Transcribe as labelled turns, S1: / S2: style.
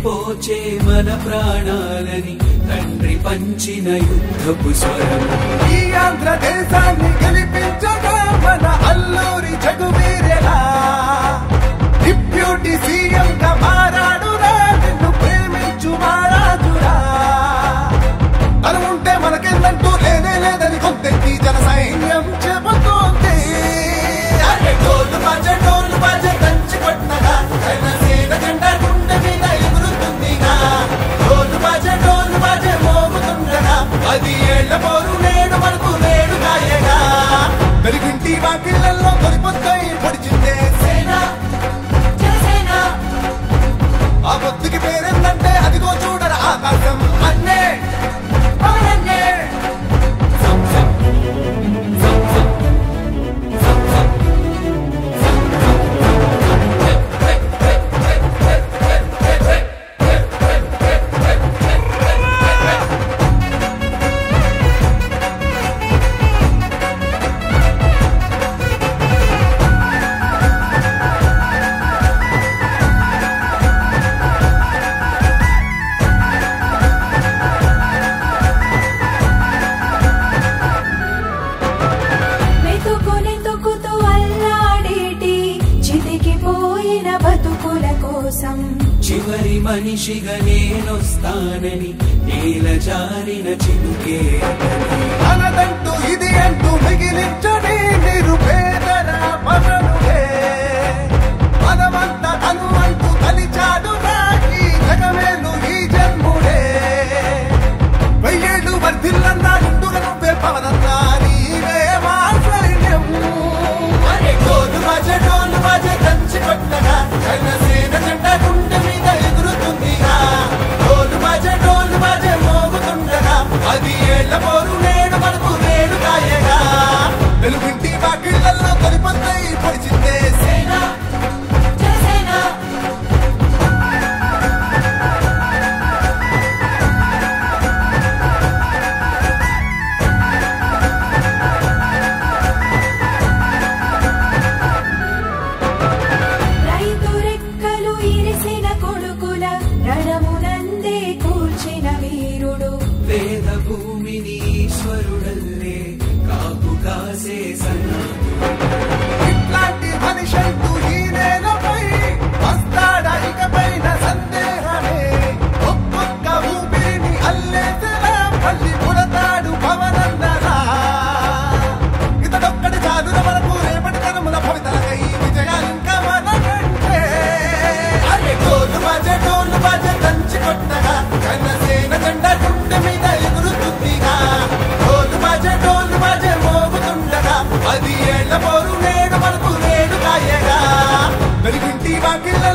S1: పోచే మన ప్రాణాలని తండ్రి పంచిన యుద్ధపు స్వరం.
S2: ఈ ఆంధ్రదేశాన్ని గెలిపించగా మన అల్లూరి జగవీరేలా డిప్యూటీ సీఎం గా మారాడురా, నిన్ను ప్రేమించు మారాజురా. తను ఉంటే మనకేందంటూ లేనే లేదని కొంతెత్తి జన సైన్యం చెబుతోంది. డోలు బాజే దంచి కొట్టగా జనసేన జెండా గుండె మీద ఎగురుతుందిగా. డోలు బాజే మోగుతుండగా 10 ఏళ్ల పోరు నేడు మనకు నేడు కాయగా. వెలుగింటి వాకిళ్లలో తొలిపొద్దై పొడిచిందే సేన జనసేన. ఆ పొత్తుకి పేరేందంటే అదిగో చూడర ఆకాశం అన్నే పవనన్నే.
S1: చివరి మనిషిగా నేనొస్తానని నేల జారిన చినుకే
S2: అనదంటూ ఇది అంటూ మిగిలించని నిరుపేదల పదనులే. మనమంతా తను అంటూ తలిచాడు రాకి జగమేలు ఈ జన్ముడే. 1000 ఏళ్ళు వర్ధిల్లన్నా నిండుగా నువ్వే పవనన్నా నీవే మా సైన్యం. డోలు బాజే దంచి కొట్టగా జనసేన జెండా గుండె మీద ఎగురుతుందిగా. డోలు బాజే మోగుతుండగా 10 ఏళ్ల పోరు నేడు మనకు నేడు కాయగా. వెలుగింటి వాకిళ్లలో తొలిపొద్దై పొడిచిందే సేన జనసేన.
S3: రైతు రెక్కలు ఇరిసిన కొడుకుల రణమునందే కూర్చిన వీరుడు.
S1: వేద భూమిని ఈశ్వరుడల్లే కాపు కాసే
S2: ఇట్లాంటి మనిషంటూ ఈ నేలపై వస్తాడా ఇకపైన సందేహమే. ఒక్కొక్క ఊపిరిని అల్లేసలా మళ్ళీ పుడతాడు పవనన్నరా. ఇతడొక్కడి చాలున మనకు రేపటి తరముల భవితలకై విజయాలింకా మనకంటే. డోలు బాజే దంచి కొట్టగా జనసేన జెండా గుండె మీద ఎగురుతుందిగా. డోలు బాజే మోగుతుండగా 10 ఏళ్ల పోరు నేడు మనకు నేడు కాయగా. వెలుగింటి వాకిళ్ళ